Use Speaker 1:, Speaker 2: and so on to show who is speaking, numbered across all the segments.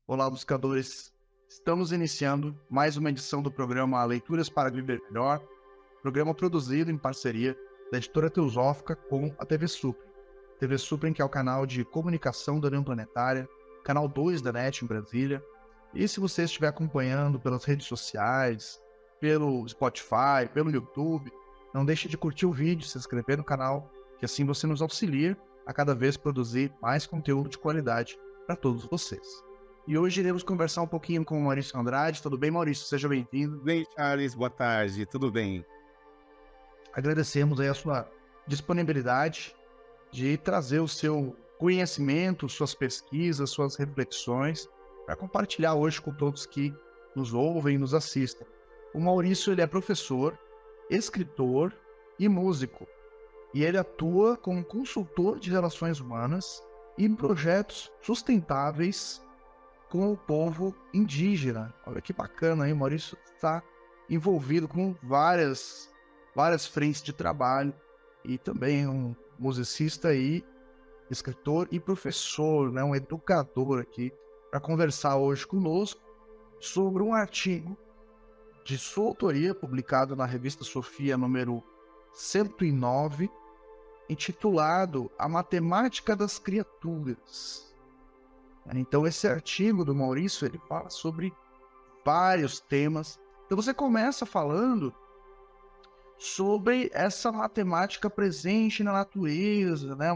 Speaker 1: Olá, buscadores. Estamos iniciando mais uma edição do programa Leituras para Viver Melhor, programa produzido em parceria da Editora Teosófica com a TV Suprem. TV Suprem, que é o canal de comunicação da União Planetária, canal 2 da NET em Brasília. E se você estiver acompanhando pelas redes sociais, pelo Spotify, pelo YouTube, não deixe de curtir o vídeo, se inscrever no canal, que assim você nos auxilia a cada vez produzir mais conteúdo de qualidade para todos vocês. E hoje iremos conversar um pouquinho com o Maurício Andrade. Tudo bem, Maurício? Seja bem-vindo.
Speaker 2: Tudo bem, Charles? Boa tarde, tudo bem?
Speaker 1: Agradecemos aí a sua disponibilidade de trazer o seu conhecimento, suas pesquisas, suas reflexões, para compartilhar hoje com todos que nos ouvem e nos assistem. O Maurício, ele é professor, escritor e músico, e ele atua como consultor de relações humanas e em projetos sustentáveis com o povo indígena. Olha que bacana, hein? O Maurício está envolvido com várias frentes de trabalho e também é um musicista e escritor e professor, né? Um educador aqui, para conversar hoje conosco sobre um artigo de sua autoria, publicado na revista Sofia, número 109, intitulado A Matemática das Criaturas. Então esse artigo do Maurício, ele fala sobre vários temas. Então você começa falando sobre essa matemática presente na natureza, né?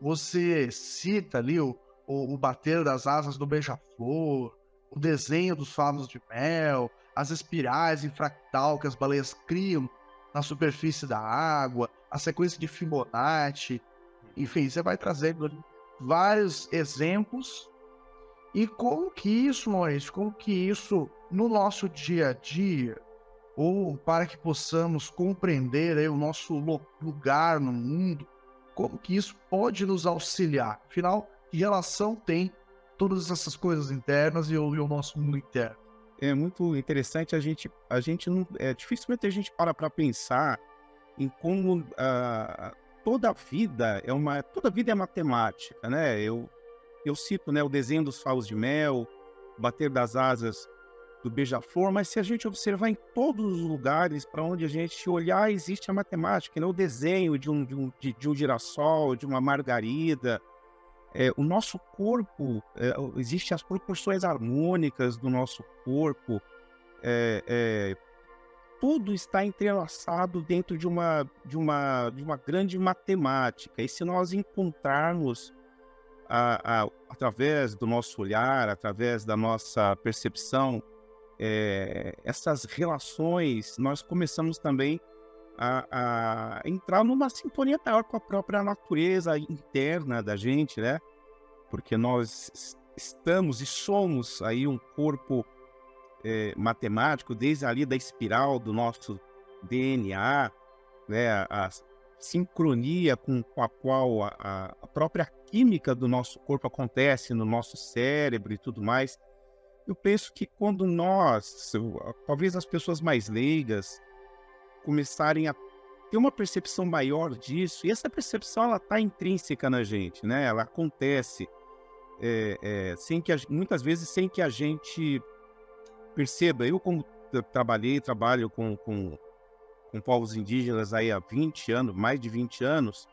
Speaker 1: Você cita ali o bater das asas do beija-flor, o desenho dos favos de mel, as espirais em fractal que as baleias criam na superfície da água, a sequência de Fibonacci, enfim, você vai trazendo vários exemplos. E como que isso, Maurício, como que isso no nosso dia a dia, ou para que possamos compreender aí o nosso lugar no mundo, como que isso pode nos auxiliar? Afinal, que relação tem todas essas coisas internas e o nosso mundo interno?
Speaker 2: É muito interessante a gente não, dificilmente a gente para pensar em como toda vida é matemática, né? Eu cito, né, o desenho dos favos de mel, bater das asas do beija-flor, mas se a gente observar em todos os lugares para onde a gente olhar, existe a matemática, né? O desenho de um girassol, de uma margarida, o nosso corpo, existem as proporções harmônicas do nosso corpo, tudo está entrelaçado dentro de uma grande matemática. E se nós encontrarmos através do nosso olhar, através da nossa percepção, essas relações, nós começamos também a entrar numa sintonia maior com a própria natureza interna da gente, né? Porque nós estamos e somos aí um corpo matemático, desde ali da espiral do nosso DNA, né? A sincronia com a qual a própria química do nosso corpo acontece no nosso cérebro e tudo mais. Eu penso que quando talvez as pessoas mais leigas, começarem a ter uma percepção maior disso, e essa percepção ela está intrínseca na gente, né? Ela acontece muitas vezes sem que a gente perceba. Eu, como trabalho com povos indígenas aí há 20 anos, mais de 20 anos,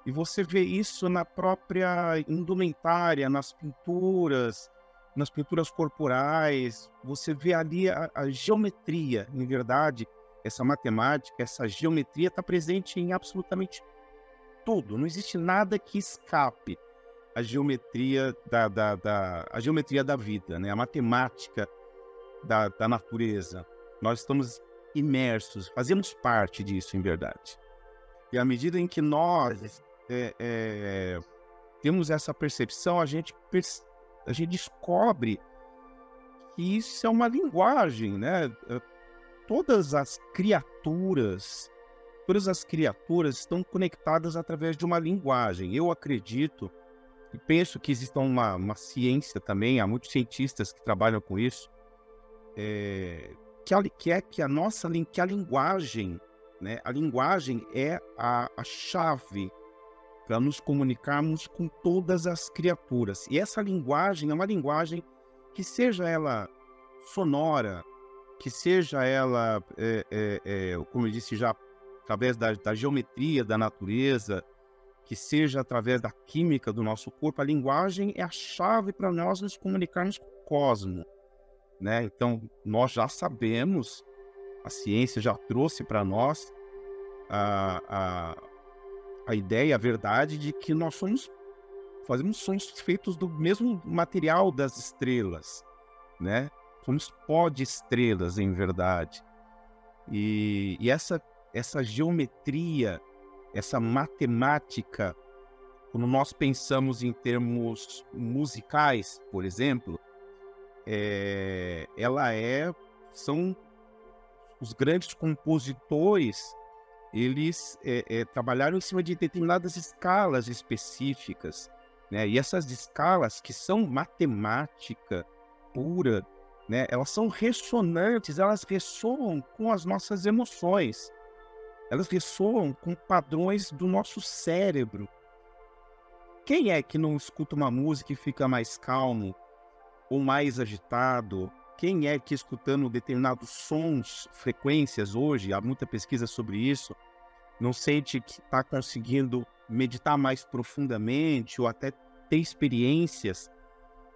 Speaker 2: e você vê isso na própria indumentária, nas pinturas corporais, você vê ali a geometria, em verdade, essa matemática, essa geometria está presente em absolutamente tudo, não existe nada que escape a geometria a geometria da vida, né? A matemática da natureza. Nós estamos imersos, fazemos parte disso, em verdade. E à medida em que nós temos essa percepção, a gente descobre que isso é uma linguagem, né? Todas as criaturas estão conectadas através de uma linguagem. Eu acredito e penso que existe uma ciência também, há muitos cientistas que trabalham com isso, que a linguagem, né? A linguagem é a chave para nos comunicarmos com todas as criaturas. E essa linguagem é uma linguagem que seja ela sonora, que seja ela, como eu disse já, através da geometria da natureza, que seja através da química do nosso corpo, a linguagem é a chave para nós nos comunicarmos com o cosmos, né? Então, nós já sabemos, a ciência já trouxe para nós a ideia, a verdade de que nós fazemos sons feitos do mesmo material das estrelas, né? Somos pó de estrelas, em verdade. E essa geometria, essa matemática, quando nós pensamos em termos musicais, por exemplo, são os grandes compositores, eles trabalharam em cima de determinadas escalas específicas, né? E essas escalas, que são matemática pura, né? Elas são ressonantes, elas ressoam com as nossas emoções, elas ressoam com padrões do nosso cérebro. Quem é que não escuta uma música e fica mais calmo ou mais agitado? Quem é que, escutando determinados sons, frequências hoje, há muita pesquisa sobre isso, não sente que está conseguindo meditar mais profundamente ou até ter experiências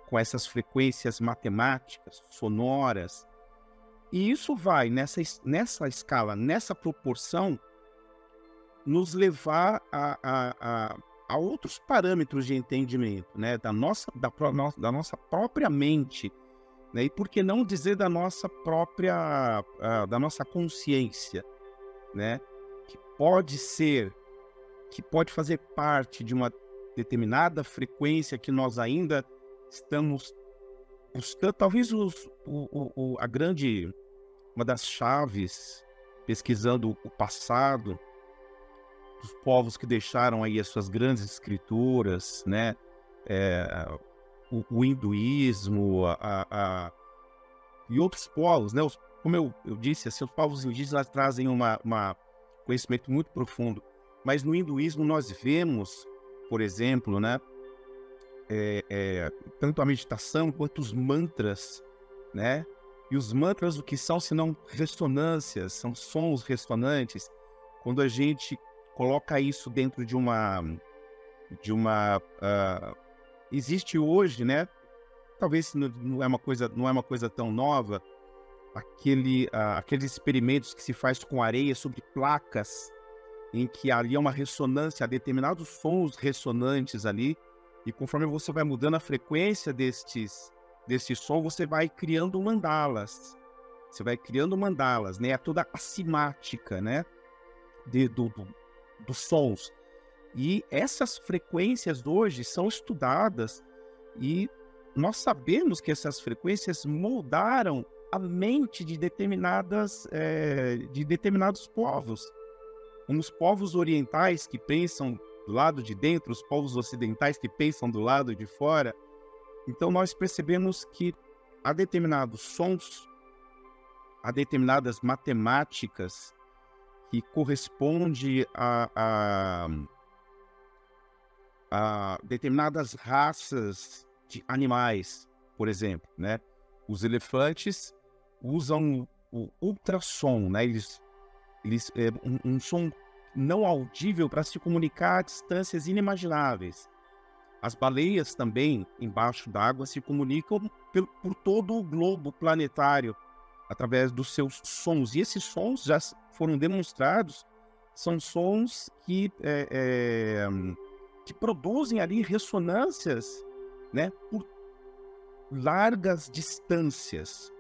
Speaker 2: com essas frequências matemáticas, sonoras? E isso vai, nessa escala, nessa proporção, nos levar a outros parâmetros de entendimento, né? da nossa própria mente, né? E por que não dizer da nossa própria, da nossa consciência, né? Que pode fazer parte de uma determinada frequência que nós ainda estamos buscando. Talvez uma das chaves, pesquisando o passado dos povos que deixaram aí as suas grandes escrituras, né? O hinduísmo e outros povos, né? Como eu disse, assim, os povos indígenas trazem um conhecimento muito profundo. Mas no hinduísmo nós vemos, por exemplo, né? Tanto a meditação quanto os mantras, né? E os mantras, o que são senão ressonâncias, são sons ressonantes. Quando a gente coloca isso dentro de uma existe hoje, né? Talvez não é uma coisa tão nova, aqueles experimentos que se faz com areia sobre placas, em que ali é uma ressonância, há determinados sons ressonantes ali, e conforme você vai mudando a frequência deste som, você vai criando mandalas. Você vai criando mandalas, né? É toda a simática, né? Dos sons. E essas frequências hoje são estudadas e nós sabemos que essas frequências moldaram a mente de determinados povos. Como os povos orientais que pensam do lado de dentro, os povos ocidentais que pensam do lado de fora. Então nós percebemos que há determinados sons, há determinadas matemáticas que corresponde a determinadas raças de animais, por exemplo, né? Os elefantes usam o ultrassom, né? Eles um som não audível para se comunicar a distâncias inimagináveis. As baleias também, embaixo d'água, se comunicam por todo o globo planetário através dos seus sons. E esses sons já foram demonstrados, são sons que produzem ali ressonâncias, né, por largas distâncias.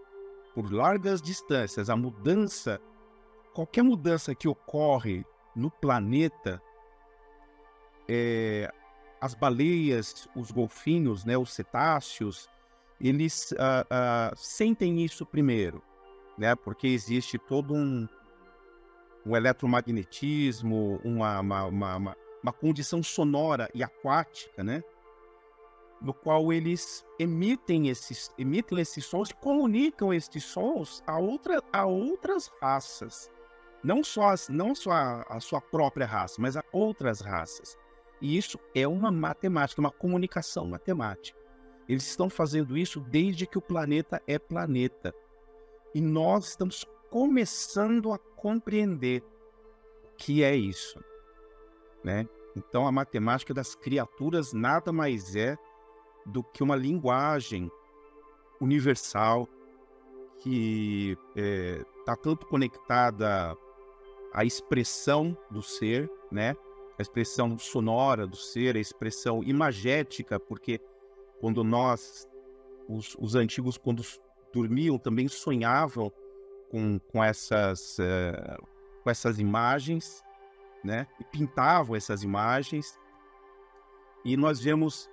Speaker 2: Por largas distâncias. Qualquer mudança que ocorre no planeta, as baleias, os golfinhos, né, os cetáceos, eles sentem isso primeiro, né, porque existe todo um eletromagnetismo, uma condição sonora e aquática, né, no qual eles emitem esses sons e comunicam esses sons a outras raças. Não só a sua própria raça, mas a outras raças. E isso é uma matemática, uma comunicação matemática. Eles estão fazendo isso desde que o planeta é planeta. E nós estamos começando a compreender o que é isso, né? Então, a matemática das criaturas nada mais é do que uma linguagem universal que está tanto conectada à expressão do ser, né? A expressão sonora do ser, a expressão imagética, porque quando os antigos, quando dormiam, também sonhavam com essas imagens, né? E pintavam essas imagens. E nós vemos,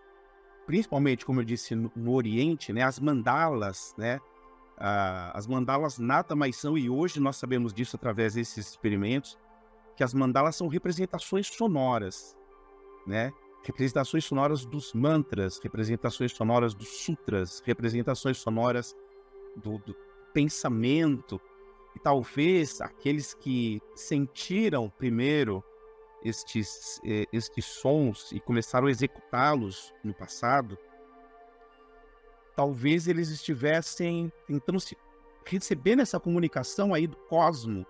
Speaker 2: principalmente, como eu disse, no Oriente, né? As mandalas, né? As mandalas nada mais são, e hoje nós sabemos disso através desses experimentos, que as mandalas são representações sonoras, né? Representações sonoras dos mantras, representações sonoras dos sutras, representações sonoras do pensamento. E talvez aqueles que sentiram primeiro estes sons e começaram a executá-los no passado, talvez eles estivessem tentando recebendo essa comunicação aí do cosmo,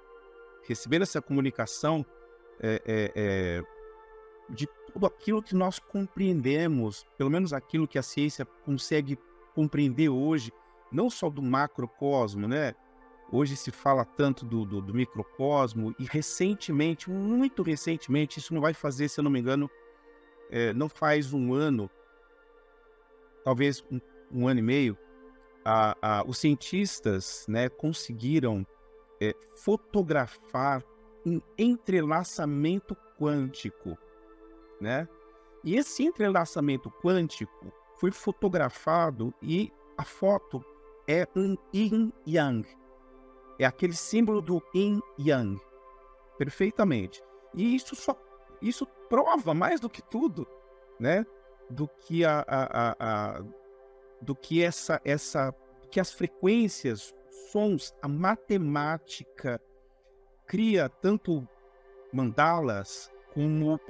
Speaker 2: recebendo essa comunicação de tudo aquilo que nós compreendemos, pelo menos aquilo que a ciência consegue compreender hoje, não só do macrocosmo, né? Hoje se fala tanto do microcosmo, e recentemente, muito recentemente, isso não vai fazer, se eu não me engano, não faz um ano, talvez um ano e meio, os cientistas, né, conseguiram fotografar um entrelaçamento quântico, né? E esse entrelaçamento quântico foi fotografado e a foto é um yin-yang. É aquele símbolo do yin-yang. Perfeitamente. E isso prova mais do que tudo, né? Do que que as frequências, sons, a matemática cria tanto mandalas como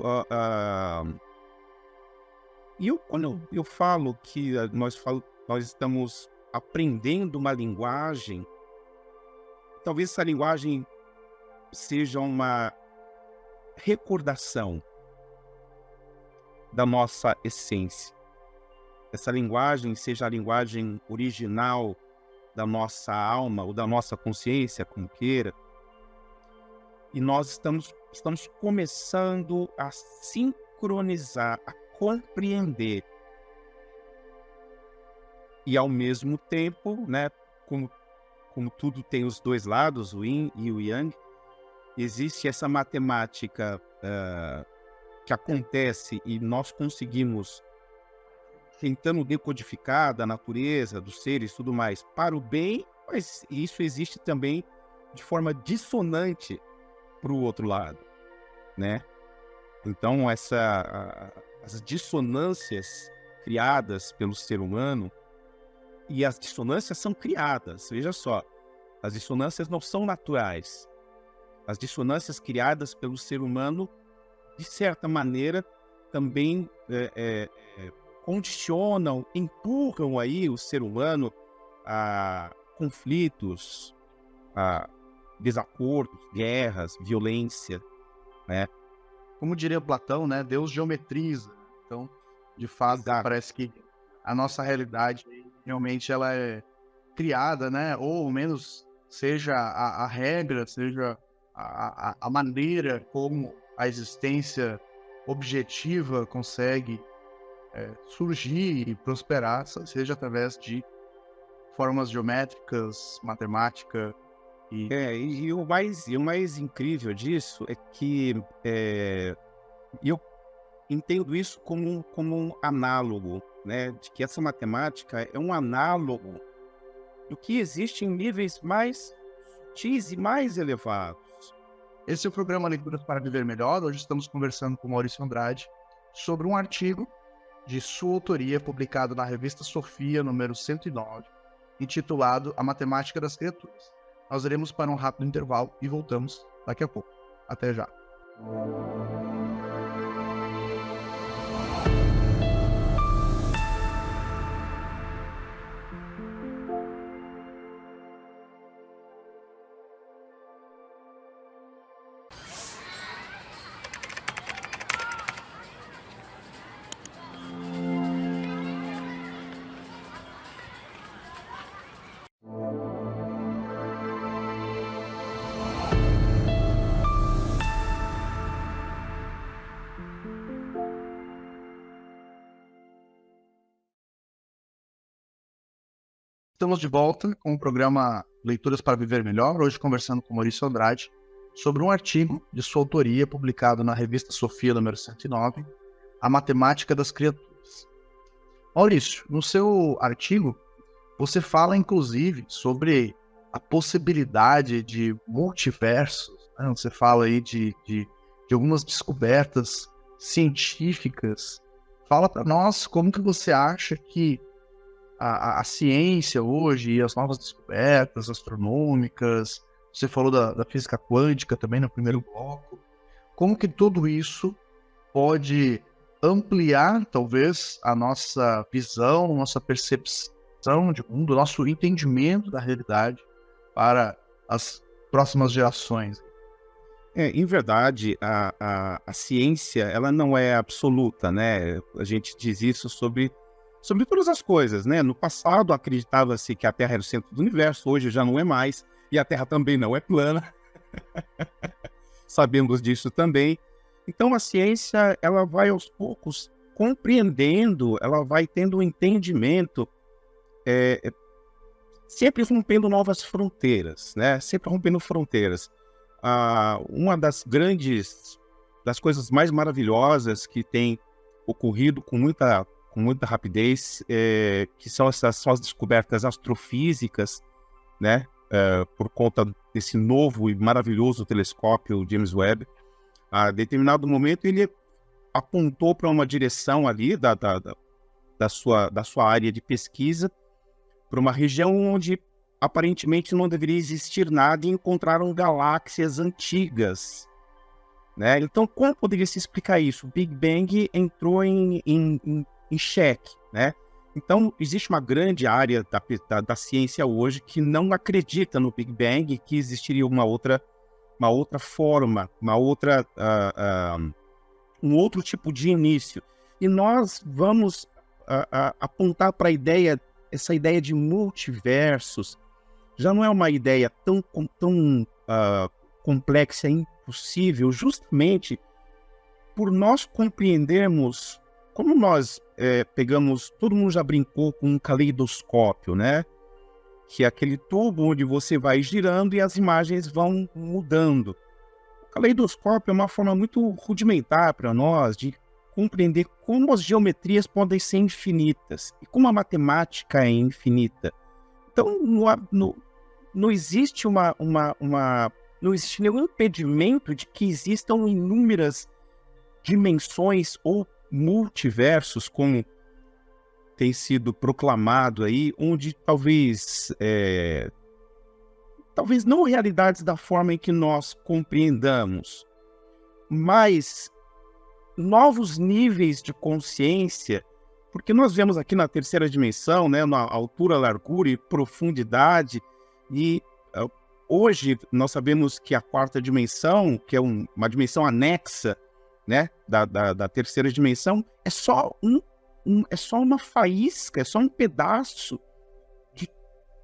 Speaker 2: quando eu falo que nós estamos aprendendo uma linguagem, talvez essa linguagem seja uma recordação da nossa essência. Essa linguagem seja a linguagem original da nossa alma ou da nossa consciência, como queira. E nós estamos começando a sincronizar, a compreender. E ao mesmo tempo, né, como tudo tem os dois lados, o yin e o yang, existe essa matemática que acontece e nós conseguimos, tentando decodificar da natureza, dos seres e tudo mais, para o bem, mas isso existe também de forma dissonante para o outro lado, né? Então, as dissonâncias criadas pelo ser humano, e as dissonâncias são criadas, veja só, as dissonâncias não são naturais. As dissonâncias criadas pelo ser humano, de certa maneira, também condicionam, empurram aí o ser humano a conflitos, a desacordos, guerras, violência, né?
Speaker 1: Como diria Platão, né? Deus geometriza. Então, de fato,
Speaker 2: Exato.
Speaker 1: Parece que a nossa realidade realmente ela é criada, né? Ou ao menos seja a regra, seja a maneira como a existência objetiva consegue surgir e prosperar, seja através de formas geométricas, matemática
Speaker 2: E o mais incrível disso é que eu entendo isso como um análogo, né? De que essa matemática é um análogo do que existe em níveis mais sutis e mais elevados.
Speaker 1: Esse é o programa Leituras para Viver Melhor. Hoje estamos conversando com Maurício Andrade sobre um artigo de sua autoria publicado na revista Sofia, número 109, intitulado A Matemática das Criaturas. Nós iremos para um rápido intervalo e voltamos daqui a pouco. Até já. Estamos de volta com o programa Leituras para Viver Melhor, hoje conversando com Maurício Andrade sobre um artigo de sua autoria publicado na revista Sofia, número 109, A Matemática das Criaturas. Maurício, no seu artigo, você fala inclusive sobre a possibilidade de multiversos, né? Você fala aí de algumas descobertas científicas. Fala para nós como que você acha que a ciência hoje e as novas descobertas astronômicas, você falou da física quântica também no primeiro bloco, como que tudo isso pode ampliar, talvez, a nossa visão, nossa percepção de mundo, nosso entendimento da realidade para as próximas gerações?
Speaker 2: Em verdade, a ciência, ela não é absoluta, né? A gente diz isso sobre todas as coisas, né? No passado, acreditava-se que a Terra era o centro do universo, hoje já não é mais, e a Terra também não é plana. Sabemos disso também. Então, a ciência, ela vai aos poucos compreendendo, ela vai tendo um entendimento, sempre rompendo novas fronteiras, né? Sempre rompendo fronteiras. Uma das coisas mais maravilhosas que tem ocorrido com muita rapidez, que são as descobertas astrofísicas, né? Por conta desse novo e maravilhoso telescópio James Webb. A determinado momento ele apontou para uma direção ali da sua área de pesquisa, para uma região onde aparentemente não deveria existir nada, e encontraram galáxias antigas, né? Então, como poderia se explicar isso? O Big Bang entrou em xeque, né? Então, existe uma grande área da ciência hoje que não acredita no Big Bang, que existiria uma outra forma, um outro tipo de início. E nós vamos apontar para essa ideia de multiversos. Já não é uma ideia tão complexa e impossível, justamente por nós compreendermos, como nós pegamos, todo mundo já brincou com um caleidoscópio, né? Que é aquele tubo onde você vai girando e as imagens vão mudando. O caleidoscópio é uma forma muito rudimentar para nós de compreender como as geometrias podem ser infinitas e como a matemática é infinita. Então, não existe não existe nenhum impedimento de que existam inúmeras dimensões ou multiversos, como tem sido proclamado aí, onde talvez não realidades da forma em que nós compreendamos, mas novos níveis de consciência, porque nós vemos aqui na terceira dimensão, né, na altura, largura e profundidade, e hoje nós sabemos que a quarta dimensão, que é uma dimensão anexa, né, da terceira dimensão, é só uma faísca, é só um pedaço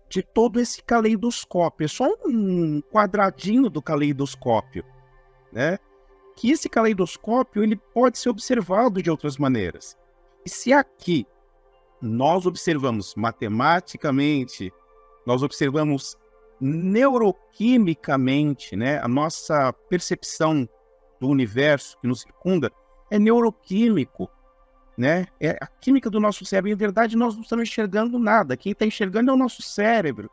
Speaker 2: de todo esse caleidoscópio, é só um quadradinho do caleidoscópio, né? Que esse caleidoscópio ele pode ser observado de outras maneiras. E se aqui nós observamos matematicamente, nós observamos neuroquimicamente, né? A nossa percepção do universo que nos circunda é neuroquímico, né? É a química do nosso cérebro. Em verdade, nós não estamos enxergando nada. Quem está enxergando é o nosso cérebro.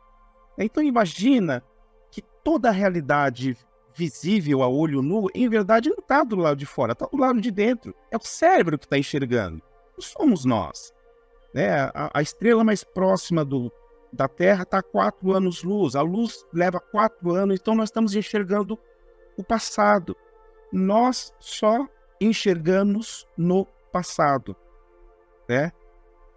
Speaker 2: Então, imagina que toda a realidade visível a olho nu, em verdade, não está do lado de fora, está do lado de dentro. É o cérebro que está enxergando. Não somos nós, né? A estrela mais próxima da Terra está a 4 anos-luz. A luz leva 4 anos, então nós estamos enxergando o passado. Nós só enxergamos no passado, né?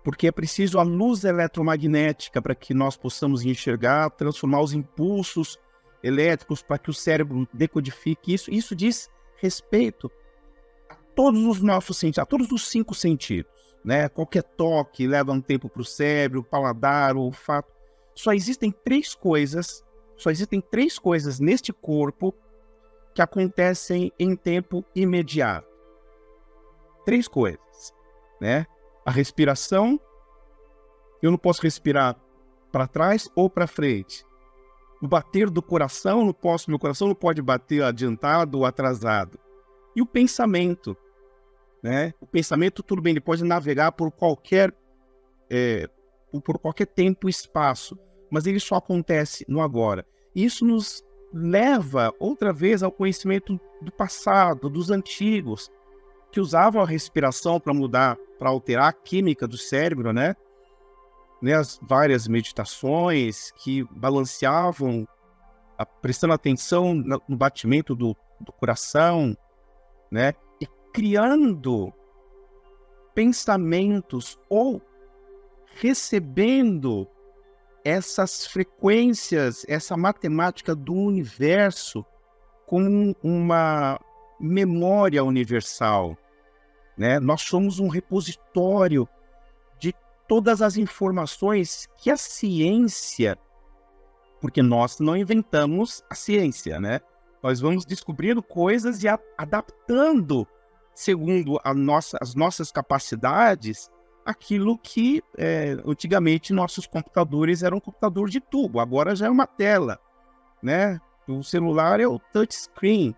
Speaker 2: Porque é preciso a luz eletromagnética para que nós possamos enxergar, transformar os impulsos elétricos para que o cérebro decodifique isso. Isso diz respeito a todos os nossos sentidos, a todos os 5 sentidos, né? Qualquer toque leva um tempo para o cérebro, o paladar, o olfato. Só existem 3 coisas neste corpo que acontecem em tempo imediato. 3 coisas, né? A respiração, eu não posso respirar para trás ou para frente. O bater do coração, meu coração não pode bater adiantado ou atrasado. E o pensamento, né? O pensamento, tudo bem, ele pode navegar por qualquer tempo e espaço, mas ele só acontece no agora. E isso nos leva outra vez ao conhecimento do passado, dos antigos, que usavam a respiração para mudar, para alterar a química do cérebro, né? As várias meditações que balanceavam, prestando atenção no batimento do coração, né? E criando pensamentos ou recebendo essas frequências, essa matemática do universo como uma memória universal, né? Nós somos um repositório de todas as informações que a ciência, porque nós não inventamos a ciência, né? Nós vamos descobrindo coisas e adaptando, segundo as nossas capacidades, aquilo que antigamente nossos computadores eram um computador de tubo, agora já é uma tela, né? O celular é o touchscreen.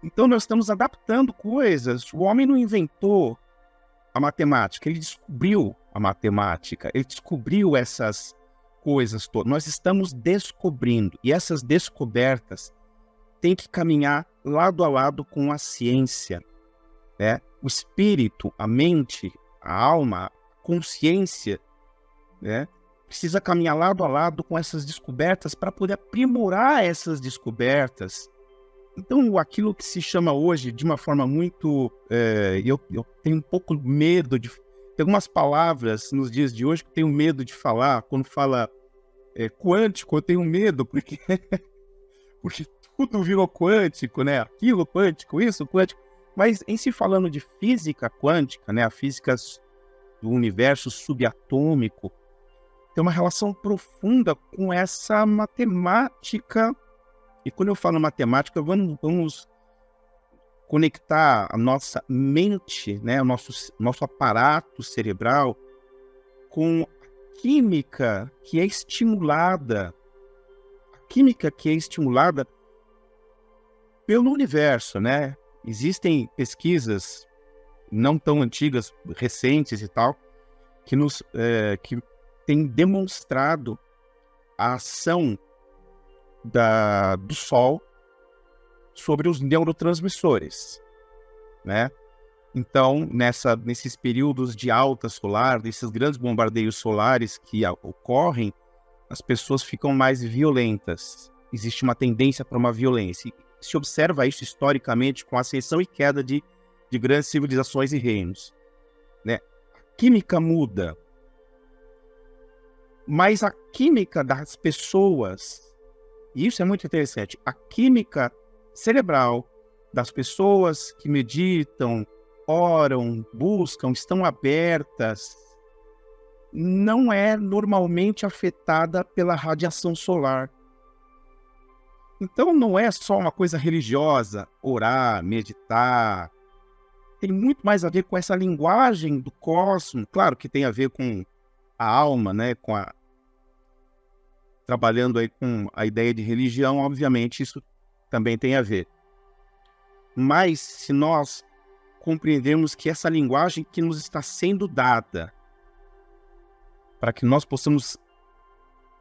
Speaker 2: Então nós estamos adaptando coisas. O homem não inventou a matemática, ele descobriu a matemática, ele descobriu essas coisas todas. Nós estamos descobrindo, e essas descobertas têm que caminhar lado a lado com a ciência, né? O espírito, a mente, a alma, a consciência, né? Precisa caminhar lado a lado com essas descobertas para poder aprimorar essas descobertas. Então, aquilo que se chama hoje de uma forma muito... eu tenho um pouco medo de... Tem algumas palavras nos dias de hoje que eu tenho medo de falar. Quando fala quântico, eu tenho medo, porque tudo virou quântico, né? Aquilo quântico, isso quântico. Mas em se falando de física quântica, né? A física do universo subatômico, tem uma relação profunda com essa matemática. E quando eu falo matemática, vamos conectar a nossa mente, né, o nosso aparato cerebral com a química que é estimulada. A química que é estimulada pelo universo, né? Existem pesquisas não tão antigas, recentes e tal, que têm demonstrado a ação do Sol sobre os neurotransmissores, né? Então, nesses períodos de alta solar, desses grandes bombardeios solares que ocorrem, as pessoas ficam mais violentas. Existe uma tendência para uma violência. Se observa isso historicamente com a ascensão e queda de grandes civilizações e reinos, né? A química muda, mas a química das pessoas... E isso é muito interessante. A química cerebral das pessoas que meditam, oram, buscam, estão abertas, não é normalmente afetada pela radiação solar. Então não é só uma coisa religiosa, orar, meditar. Tem muito mais a ver com essa linguagem do cosmos. Claro que tem a ver com a alma, né? Trabalhando aí com a ideia de religião, obviamente isso também tem a ver. Mas se nós compreendermos que essa linguagem que nos está sendo dada, para que nós possamos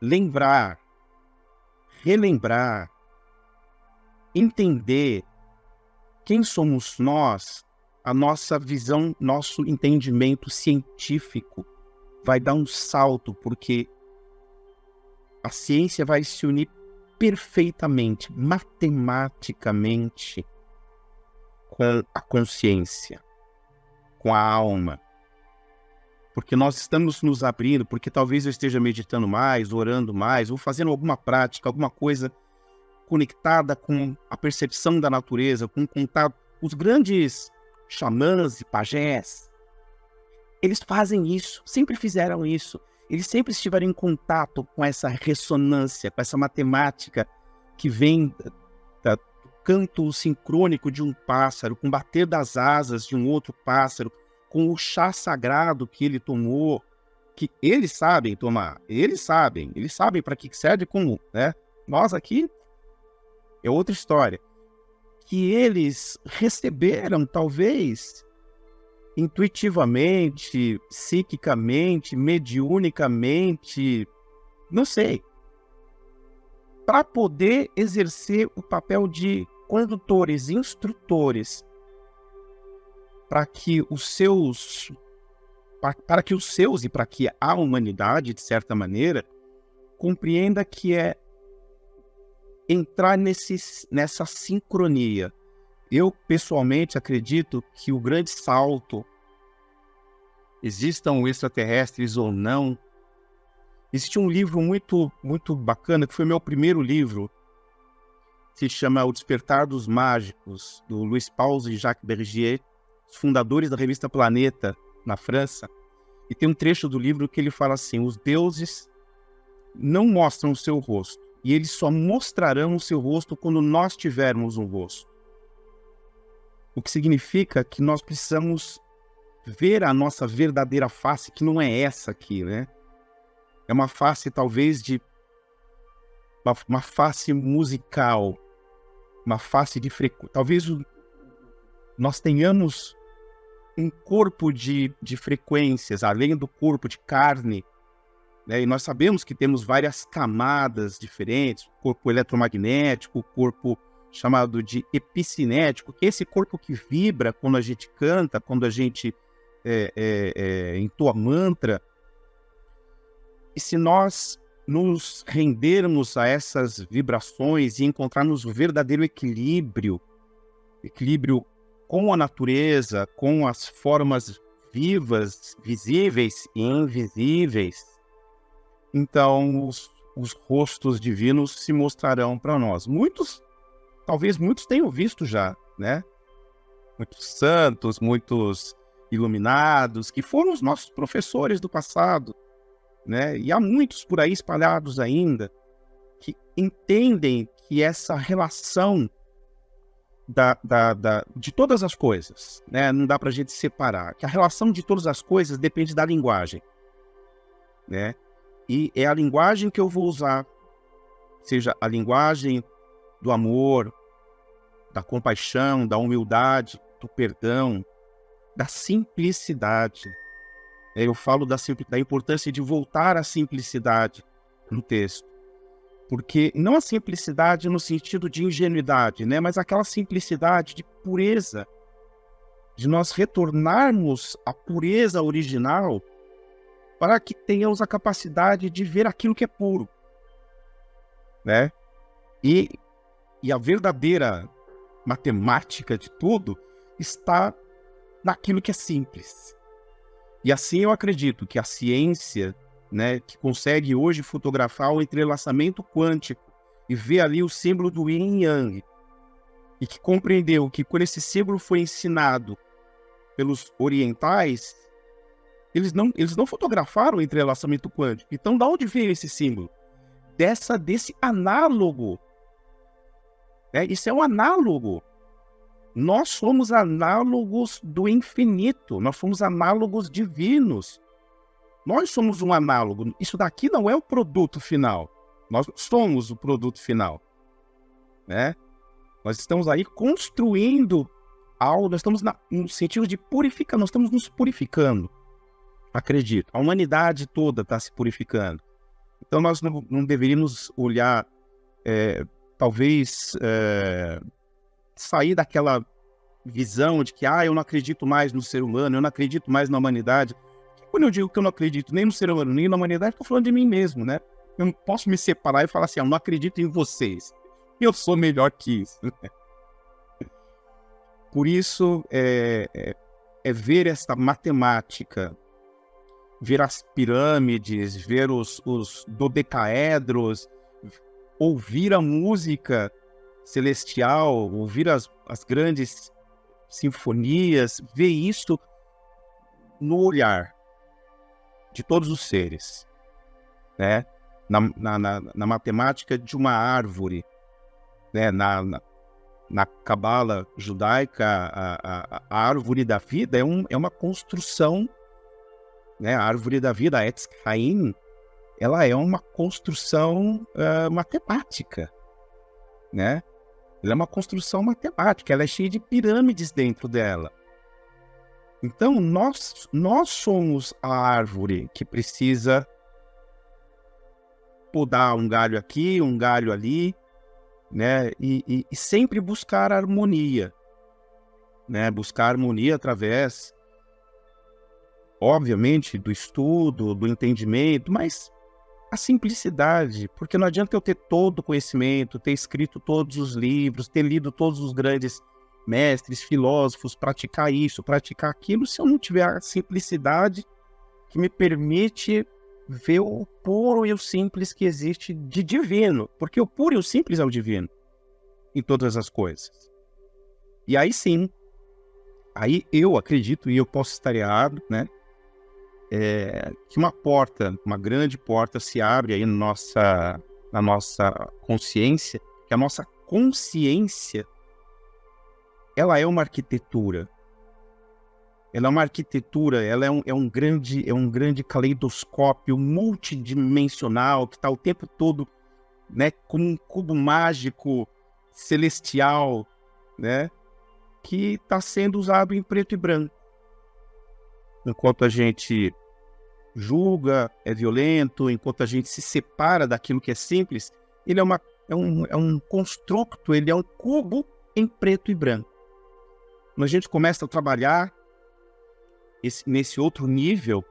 Speaker 2: lembrar, relembrar, entender quem somos nós, a nossa visão, nosso entendimento científico vai dar um salto, porque a ciência vai se unir perfeitamente, matematicamente, com a consciência, com a alma. Porque nós estamos nos abrindo, porque talvez eu esteja meditando mais, orando mais, ou fazendo alguma prática, alguma coisa conectada com a percepção da natureza, com o contato. Os grandes xamãs e pajés, eles fazem isso, sempre fizeram isso. Eles sempre estiveram em contato com essa ressonância, com essa matemática que vem do canto sincrônico de um pássaro, com o bater das asas de um outro pássaro, com o chá sagrado que ele tomou, que eles sabem tomar, eles sabem para que serve como, né? Nós aqui é outra história. Que eles receberam, talvez, intuitivamente, psiquicamente, mediunicamente, não sei, para poder exercer o papel de condutores, instrutores, para que os seus e para que a humanidade, de certa maneira, compreenda que é entrar nessa sincronia. Eu, pessoalmente, acredito que o grande salto, existam extraterrestres ou não, existe um livro muito, muito bacana, que foi meu primeiro livro, se chama O Despertar dos Mágicos, do Luiz Paulo e Jacques Bergier, os fundadores da revista Planeta, na França. E tem um trecho do livro que ele fala assim: os deuses não mostram o seu rosto, e eles só mostrarão o seu rosto quando nós tivermos um rosto. O que significa que nós precisamos ver a nossa verdadeira face, que não é essa aqui, né? É uma face, talvez, de uma face musical, uma face de frequência. Talvez nós tenhamos um corpo de frequências, além do corpo de carne, né? E nós sabemos que temos várias camadas diferentes, o corpo eletromagnético, o corpo chamado de epicinético, que é esse corpo que vibra quando a gente canta, quando a gente entoa mantra. E se nós nos rendermos a essas vibrações e encontrarmos o verdadeiro equilíbrio com a natureza, com as formas vivas, visíveis e invisíveis, então os rostos divinos se mostrarão para nós. Talvez muitos tenham visto já, né? Muitos santos, muitos iluminados, que foram os nossos professores do passado, né? E há muitos por aí espalhados ainda que entendem que essa relação de todas as coisas, né? Não dá para a gente separar, que a relação de todas as coisas depende da linguagem, né? E é a linguagem que eu vou usar, seja a linguagem do amor, da compaixão, da humildade, do perdão, da simplicidade. Eu falo da importância de voltar à simplicidade no texto. Porque não a simplicidade no sentido de ingenuidade, né? Mas aquela simplicidade de pureza, de nós retornarmos à pureza original para que tenhamos a capacidade de ver aquilo que é puro, né? E a verdadeira matemática de tudo está naquilo que é simples. E assim eu acredito que a ciência, né, que consegue hoje fotografar o entrelaçamento quântico e ver ali o símbolo do Yin e Yang, e que compreendeu que quando esse símbolo foi ensinado pelos orientais, eles não fotografaram o entrelaçamento quântico. Então, de onde veio esse símbolo? Desse análogo. Isso é um análogo. Nós somos análogos do infinito. Nós somos análogos divinos. Nós somos um análogo. Isso daqui não é o produto final. Nós somos o produto final, né? Nós estamos aí construindo algo. Nós estamos no sentido de purificar. Nós estamos nos purificando. Acredito. A humanidade toda está se purificando. Então nós não deveríamos olhar, talvez, sair daquela visão de que eu não acredito mais no ser humano, eu não acredito mais na humanidade. Quando eu digo que eu não acredito nem no ser humano, nem na humanidade, estou falando de mim mesmo, né? Eu não posso me separar e falar assim, eu não acredito em vocês. Eu sou melhor que isso. Por isso, é ver essa matemática, ver as pirâmides, ver os dodecaedros, ouvir a música celestial, ouvir as grandes sinfonias, ver isso no olhar de todos os seres, né? Na matemática de uma árvore, né? Na cabala judaica, a árvore da vida é uma construção né? A árvore da vida, a Etz Chaim, ela é uma construção matemática, né? Ela é uma construção matemática, ela é cheia de pirâmides dentro dela. Então, nós somos a árvore que precisa podar um galho aqui, um galho ali, né? E sempre buscar harmonia, né? Buscar harmonia através, obviamente, do estudo, do entendimento, mas a simplicidade, porque não adianta eu ter todo o conhecimento, ter escrito todos os livros, ter lido todos os grandes mestres, filósofos, praticar isso, praticar aquilo, se eu não tiver a simplicidade que me permite ver o puro e o simples que existe de divino, porque o puro e o simples é o divino em todas as coisas. E aí sim, aí eu acredito, e eu posso estar errado, né? Que uma grande porta se abre aí na nossa consciência, que a nossa consciência, ela é uma arquitetura. Ela é uma arquitetura, ela é um grande caleidoscópio multidimensional que está o tempo todo, né, como um cubo mágico celestial, né, que está sendo usado em preto e branco. Enquanto a gente julga, é violento, enquanto a gente se separa daquilo que é simples, ele é um construto, ele é um cubo em preto e branco. Quando a gente começa a trabalhar nesse outro nível,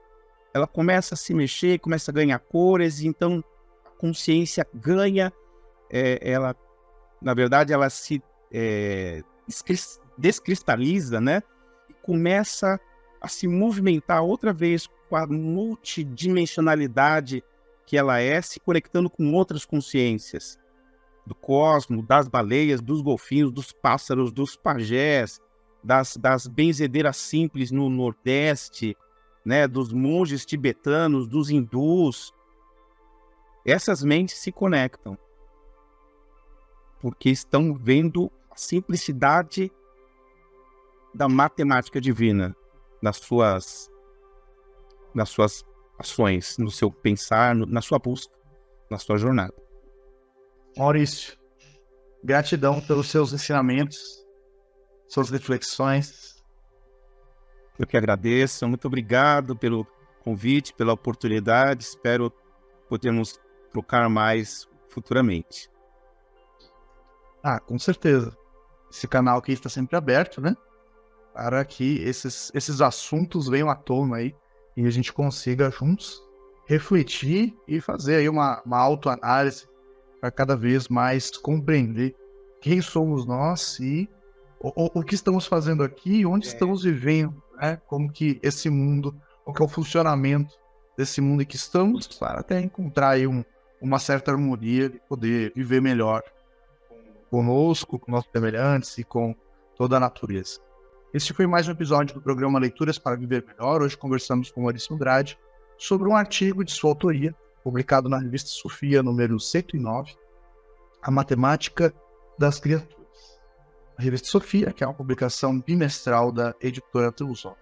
Speaker 2: ela começa a se mexer, começa a ganhar cores, então a consciência ganha, ela, na verdade, ela se descristaliza, né? E começa a se movimentar outra vez com a multidimensionalidade que ela é, se conectando com outras consciências do cosmos, das baleias, dos golfinhos, dos pássaros, dos pajés, das benzedeiras simples no Nordeste, né, dos monges tibetanos, dos hindus. Essas mentes se conectam porque estão vendo a simplicidade da matemática divina nas suas ações, no seu pensar, na sua busca, na sua jornada.
Speaker 1: Maurício, gratidão pelos seus ensinamentos, suas reflexões.
Speaker 2: Eu que agradeço, muito obrigado pelo convite, pela oportunidade, espero podermos trocar mais futuramente.
Speaker 1: Com certeza. Esse canal aqui está sempre aberto, né? Para que esses assuntos venham à tona aí e a gente consiga juntos refletir e fazer aí uma autoanálise para cada vez mais compreender quem somos nós e o que estamos fazendo aqui, onde estamos vivendo, né? Como que esse mundo, qual que é o funcionamento desse mundo em que estamos, para até encontrar aí uma certa harmonia e poder viver melhor conosco, com nossos semelhantes e com toda a natureza. Este foi mais um episódio do programa Leituras para Viver Melhor. Hoje conversamos com Maurício Andrade sobre um artigo de sua autoria, publicado na revista Sofia, número 109, A Matemática das Criaturas. A revista Sofia, que é uma publicação bimestral da editora Teosófica.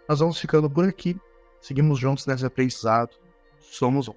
Speaker 1: Nós vamos ficando por aqui. Seguimos juntos nesse aprendizado. Somos um.